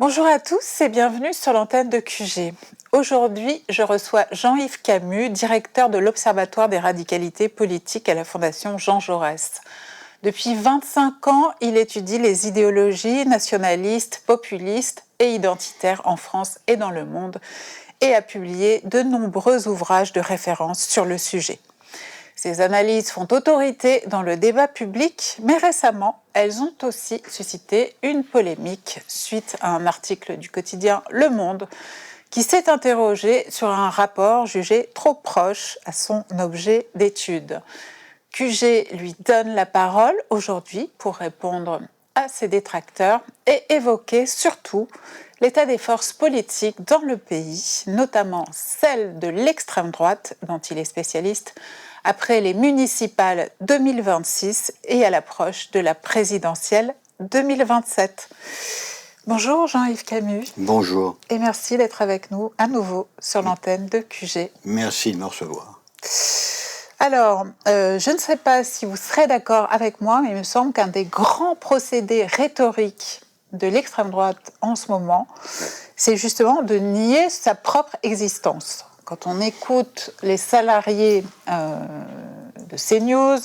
Bonjour à tous et bienvenue sur l'antenne de QG. Aujourd'hui, je reçois Jean-Yves Camus, directeur de l'Observatoire des radicalités politiques à la Fondation Jean Jaurès. Depuis 25 ans, il étudie les idéologies nationalistes, populistes et identitaires en France et dans le monde et a publié de nombreux ouvrages de référence sur le sujet. Ces analyses font autorité dans le débat public, mais récemment, elles ont aussi suscité une polémique suite à un article du quotidien Le Monde qui s'est interrogé sur un rapport jugé trop proche à son objet d'étude. QG lui donne la parole aujourd'hui pour répondre à ses détracteurs et évoquer surtout l'état des forces politiques dans le pays, notamment celle de l'extrême droite dont il est spécialiste, après les municipales 2026 et à l'approche de la présidentielle 2027. Bonjour Jean-Yves Camus. Bonjour. Et merci d'être avec nous à nouveau sur l'antenne de QG. Merci de me recevoir. Alors, je ne sais pas si vous serez d'accord avec moi, mais il me semble qu'un des grands procédés rhétoriques de l'extrême droite en ce moment, c'est justement de nier sa propre existence. Quand on écoute les salariés de CNews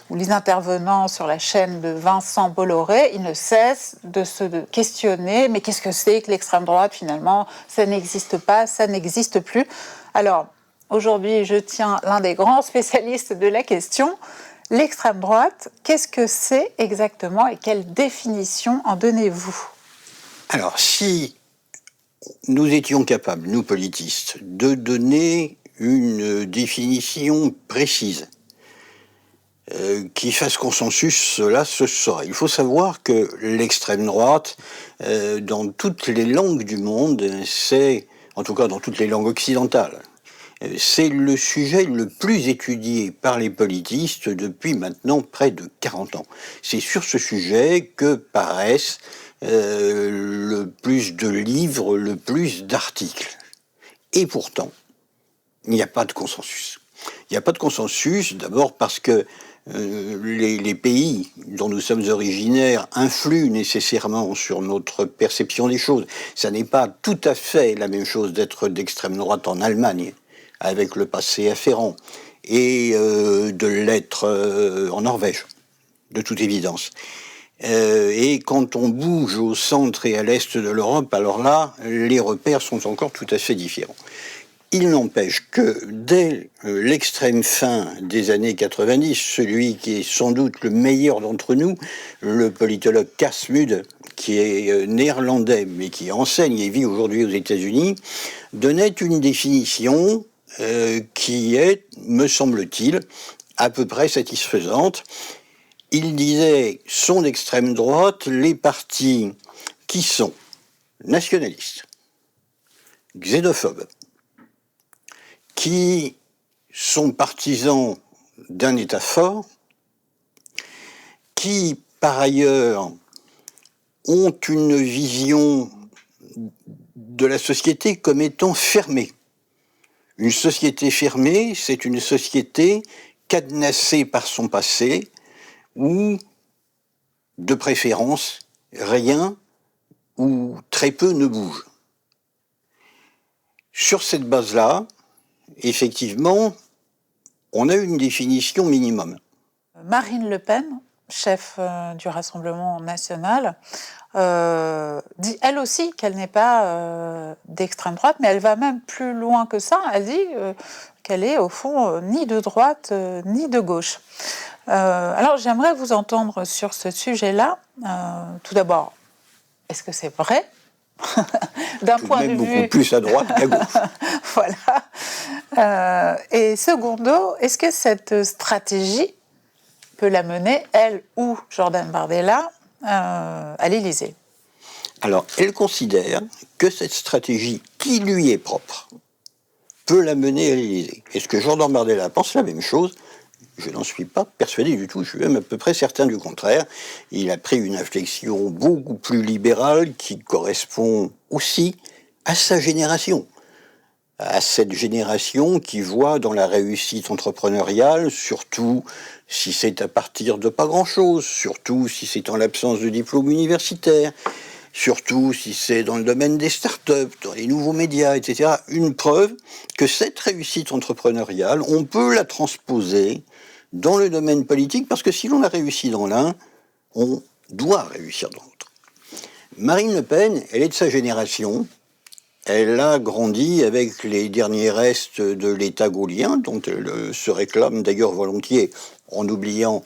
ou les intervenants sur la chaîne de Vincent Bolloré, ils ne cessent de se questionner, mais qu'est-ce que c'est que l'extrême droite finalement? Ça n'existe pas, ça n'existe plus. Alors, aujourd'hui, je tiens l'un des grands spécialistes de la question. L'extrême droite, qu'est-ce que c'est exactement et quelle définition en donnez-vous? Alors, si nous étions capables, nous politistes, de donner une définition précise qui fasse consensus, cela se saurait. Il faut savoir que l'extrême droite, dans toutes les langues du monde, c'est, en tout cas dans toutes les langues occidentales, c'est le sujet le plus étudié par les politistes depuis maintenant près de 40 ans. C'est sur ce sujet que paraissent le plus de livres, le plus d'articles. Et pourtant, il n'y a pas de consensus. Il n'y a pas de consensus, d'abord parce que les pays dont nous sommes originaires influent nécessairement sur notre perception des choses. Ça n'est pas tout à fait la même chose d'être d'extrême droite en Allemagne, avec le passé afférent, et de l'être en Norvège, de toute évidence. Et quand on bouge au centre et à l'est de l'Europe, alors là, les repères sont encore tout à fait différents. Il n'empêche que dès l'extrême fin des années 90, celui qui est sans doute le meilleur d'entre nous, le politologue Kasmud, qui est néerlandais mais qui enseigne et vit aujourd'hui aux États-Unis, donnait une définition qui est, me semble-t-il, à peu près satisfaisante. Il disait, sont d'extrême droite les partis qui sont nationalistes, xénophobes, qui sont partisans d'un État fort, qui, par ailleurs, ont une vision de la société comme étant fermée. Une société fermée, c'est une société cadenassée par son passé, où, de préférence, rien ou très peu ne bouge. Sur cette base-là, effectivement, on a une définition minimum. Marine Le Pen, chef du Rassemblement national, dit elle aussi qu'elle n'est pas d'extrême droite, mais elle va même plus loin que ça. Elle dit qu'elle est au fond ni de droite ni de gauche. Alors j'aimerais vous entendre sur ce sujet-là. Tout d'abord, est-ce que c'est vrai? D'un point de vue beaucoup plus à droite qu'à gauche. Voilà. Et secondo, est-ce que cette stratégie peut la mener, elle ou Jordan Bardella, à l'Élysée? Alors, elle considère que cette stratégie qui lui est propre peut la mener à l'Élysée. Est-ce que Jordan Bardella pense la même chose? Je n'en suis pas persuadé du tout, je suis même à peu près certain du contraire. Il a pris une inflexion beaucoup plus libérale qui correspond aussi à sa génération. À cette génération qui voit dans la réussite entrepreneuriale, surtout si c'est à partir de pas grand-chose, surtout si c'est en l'absence de diplôme universitaire, surtout si c'est dans le domaine des start-up, dans les nouveaux médias, etc., une preuve que cette réussite entrepreneuriale, on peut la transposer dans le domaine politique, parce que si l'on a réussi dans l'un, on doit réussir dans l'autre. Marine Le Pen, elle est de sa génération. Elle a grandi avec les derniers restes de l'État gaulien, dont elle se réclame d'ailleurs volontiers, en oubliant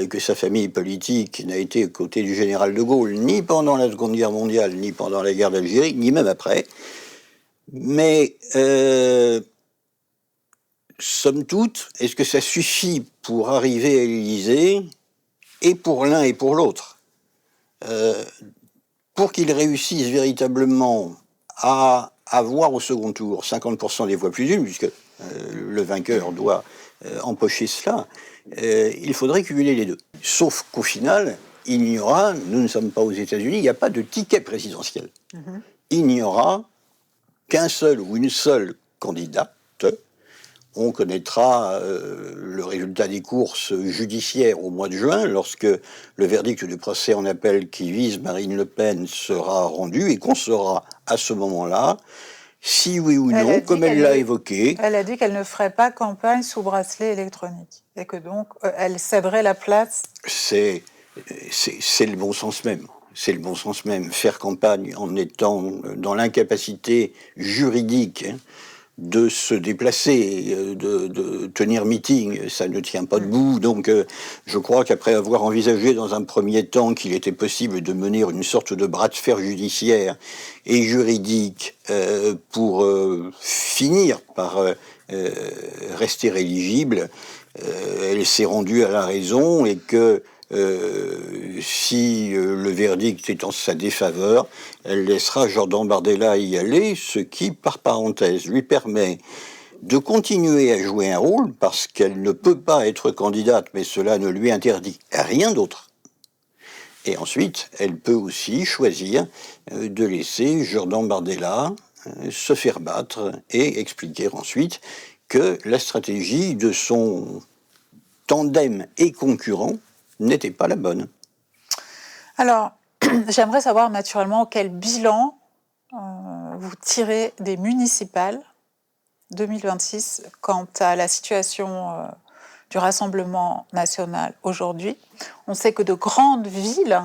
que sa famille politique n'a été aux côtés du général de Gaulle, ni pendant la Seconde Guerre mondiale, ni pendant la guerre d'Algérie, ni même après. Mais, somme toute, est-ce que ça suffit pour arriver à l'Élysée, et pour l'un et pour l'autre, pour qu'ils réussissent véritablement à avoir au second tour 50% des voix plus une, puisque le vainqueur doit empocher cela, il faudrait cumuler les deux. Sauf qu'au final, il n'y aura, nous ne sommes pas aux États-Unis, il n'y a pas de ticket présidentiel. Il n'y aura qu'un seul ou une seule candidate. On connaîtra le résultat des courses judiciaires au mois de juin, lorsque le verdict du procès en appel qui vise Marine Le Pen sera rendu, et qu'on saura à ce moment-là si oui ou non, comme elle l'a évoqué. Elle a dit qu'elle ne ferait pas campagne sous bracelet électronique, et que donc elle céderait la place. C'est le bon sens même. C'est le bon sens même. Faire campagne en étant dans l'incapacité juridique de se déplacer, de tenir meeting, ça ne tient pas debout. Donc je crois qu'après avoir envisagé dans un premier temps qu'il était possible de mener une sorte de bras de fer judiciaire et juridique pour finir par rester éligible, elle s'est rendue à la raison, et que si le verdict est en sa défaveur, elle laissera Jordan Bardella y aller, ce qui, par parenthèse, lui permet de continuer à jouer un rôle, parce qu'elle ne peut pas être candidate, mais cela ne lui interdit rien d'autre. Et ensuite, elle peut aussi choisir de laisser Jordan Bardella se faire battre et expliquer ensuite que la stratégie de son tandem et concurrent n'était pas la bonne. Alors, j'aimerais savoir naturellement quel bilan vous tirez des municipales 2026 quant à la situation du Rassemblement national aujourd'hui. On sait que de grandes villes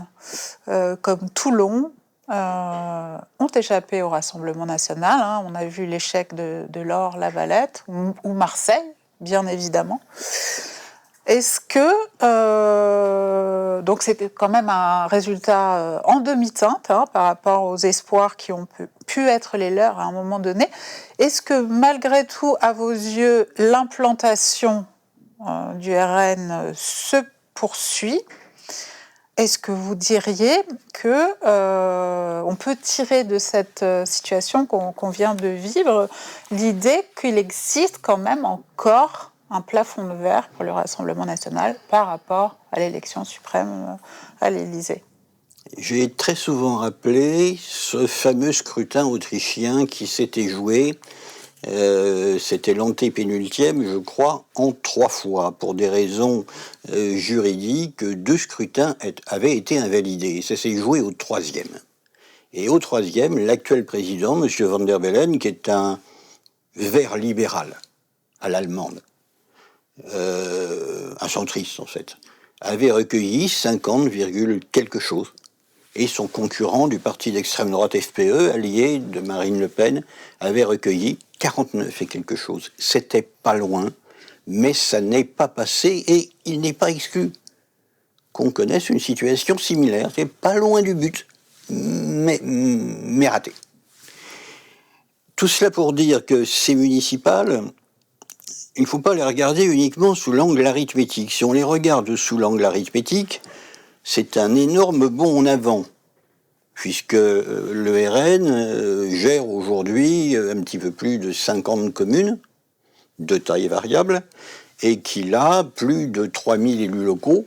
comme Toulon ont échappé au Rassemblement national. Hein. On a vu l'échec de Laure-la-Valette ou Marseille, bien évidemment. Est-ce que, donc c'était quand même un résultat en demi-teinte par rapport aux espoirs qui ont pu être les leurs à un moment donné, est-ce que malgré tout, à vos yeux, l'implantation du RN se poursuit? Est-ce que vous diriez que on peut tirer de cette situation qu'on vient de vivre l'idée qu'il existe quand même encore un plafond de verre pour le Rassemblement national par rapport à l'élection suprême à l'Élysée? J'ai très souvent rappelé ce fameux scrutin autrichien qui s'était joué, c'était l'antépénultième, je crois, en 3 fois. Pour des raisons juridiques, 2 scrutins avaient été invalidés. Ça s'est joué au 3e. Et au 3e, l'actuel président, M. Van der Bellen, qui est un vert libéral à l'allemande, un centriste en fait, avait recueilli 50, quelque chose. Et son concurrent du parti d'extrême droite FPE, allié de Marine Le Pen, avait recueilli 49 et quelque chose. C'était pas loin, mais ça n'est pas passé, et il n'est pas exclu qu'on connaisse une situation similaire. C'est pas loin du but, mais raté. Tout cela pour dire que ces municipales, il ne faut pas les regarder uniquement sous l'angle arithmétique. Si on les regarde sous l'angle arithmétique, c'est un énorme bond en avant, puisque le RN gère aujourd'hui un petit peu plus de 50 communes de taille variable, et qu'il a plus de 3000 élus locaux,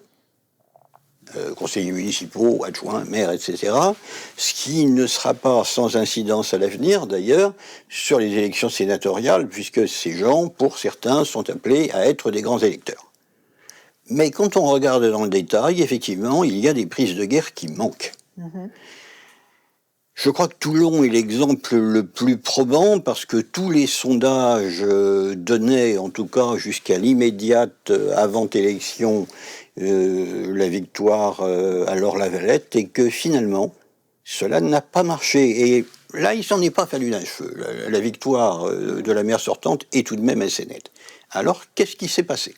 conseillers municipaux, adjoints, maires, etc., ce qui ne sera pas sans incidence à l'avenir, d'ailleurs, sur les élections sénatoriales, puisque ces gens, pour certains, sont appelés à être des grands électeurs. Mais quand on regarde dans le détail, effectivement, il y a des prises de guerre qui manquent. Je crois que Toulon est l'exemple le plus probant parce que tous les sondages donnaient, en tout cas jusqu'à l'immédiate avant-élection, la victoire à Laure-Lavalette et que finalement, cela n'a pas marché. Et là, il s'en est pas fallu d'un cheveu. La victoire de la maire sortante est tout de même assez nette. Alors, qu'est-ce qui s'est passé ?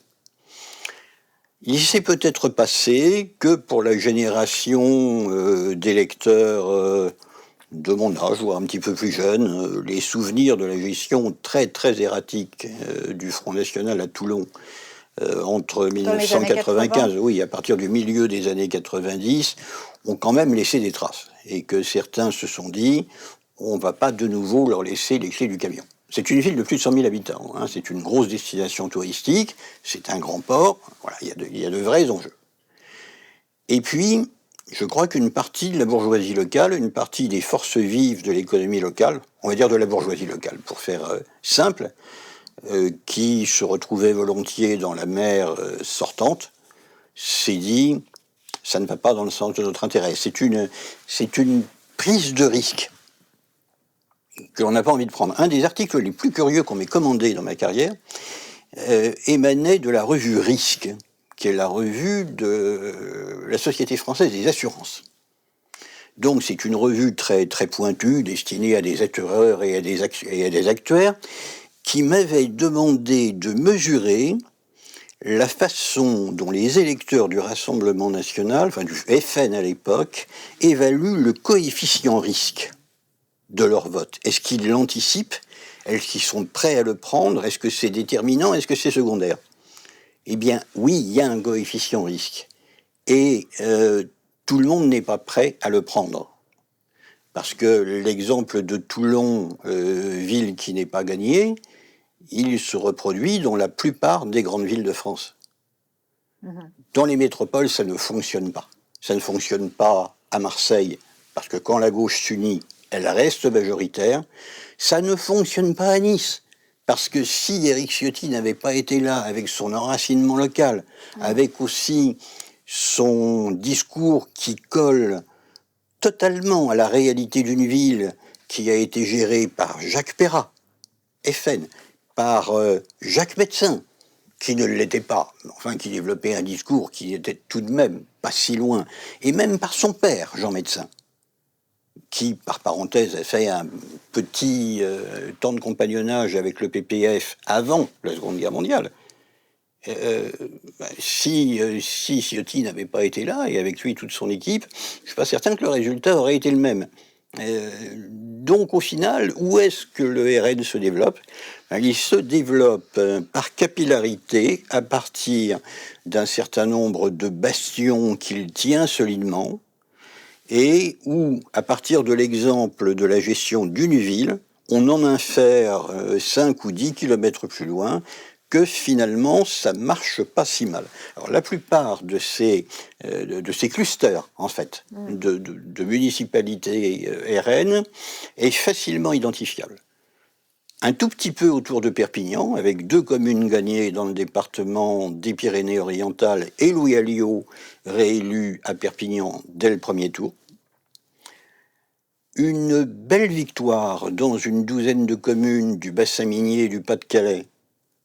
Il s'est peut-être passé que pour la génération d'électeurs de mon âge, voire un petit peu plus jeune, les souvenirs de la gestion très très erratique du Front National à Toulon entre 1995, oui, à partir du milieu des années 90, ont quand même laissé des traces. Et que certains se sont dit, on ne va pas de nouveau leur laisser les clés du camion. C'est une ville de plus de 100 000 habitants, hein, c'est une grosse destination touristique, c'est un grand port, voilà, il y a de vrais enjeux. Et puis, je crois qu'une partie de la bourgeoisie locale, une partie des forces vives de l'économie locale, on va dire de la bourgeoisie locale, pour faire simple, qui se retrouvait volontiers dans la mer sortante, s'est dit, ça ne va pas dans le sens de notre intérêt. C'est une prise de risque que l'on n'a pas envie de prendre. Un des articles les plus curieux qu'on m'ait commandé dans ma carrière émanait de la revue Risque, qui est la revue de la Société française des assurances. Donc c'est une revue très, très pointue, destinée à des assureurs et à des actuaires, qui m'avait demandé de mesurer la façon dont les électeurs du Rassemblement national, enfin du FN à l'époque, évaluent le coefficient risque de leur vote. Est-ce qu'ils l'anticipent ? Est-ce qu'ils sont prêts à le prendre ? Est-ce que c'est déterminant ? Est-ce que c'est secondaire ? Eh bien, oui, il y a un coefficient risque. Et tout le monde n'est pas prêt à le prendre. Parce que l'exemple de Toulon, ville qui n'est pas gagnée, il se reproduit dans la plupart des grandes villes de France. Dans les métropoles, ça ne fonctionne pas. Ça ne fonctionne pas à Marseille, parce que quand la gauche s'unit, elle reste majoritaire. Ça ne fonctionne pas à Nice, parce que si Éric Ciotti n'avait pas été là, avec son enracinement local, avec aussi son discours qui colle totalement à la réalité d'une ville qui a été gérée par Jacques Perrat, FN, par Jacques Médecin, qui ne l'était pas, enfin qui développait un discours qui était tout de même pas si loin, et même par son père, Jean Médecin, qui, par parenthèse, a fait un petit temps de compagnonnage avec le PPF avant la Seconde Guerre mondiale. Si Ciotti n'avait pas été là, et avec lui toute son équipe, je ne suis pas certain que le résultat aurait été le même. Donc au final, où est-ce que le RN se développe ? Il se développe par capillarité à partir d'un certain nombre de bastions qu'il tient solidement et où, à partir de l'exemple de la gestion d'une ville, on en infère 5 ou 10 kilomètres plus loin que finalement ça marche pas si mal. Alors la plupart de ces clusters en fait de municipalités RN est facilement identifiable. Un tout petit peu autour de Perpignan, avec 2 communes gagnées dans le département des Pyrénées-Orientales et Louis Alliot réélu à Perpignan dès le premier tour. Une belle victoire dans une douzaine de communes du bassin minier et du Pas-de-Calais.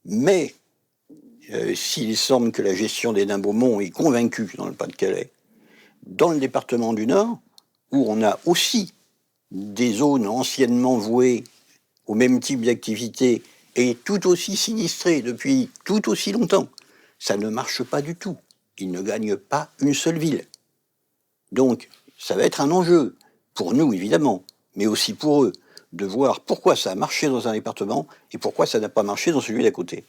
Mais s'il semble que la gestion des Nains-Beaumont est convaincue dans le Pas-de-Calais, dans le département du Nord, où on a aussi des zones anciennement vouées au même type d'activité et tout aussi sinistrées depuis tout aussi longtemps, ça ne marche pas du tout. Ils ne gagnent pas une seule ville. Donc, ça va être un enjeu, pour nous évidemment, mais aussi pour eux, de voir pourquoi ça a marché dans un département et pourquoi ça n'a pas marché dans celui d'à côté.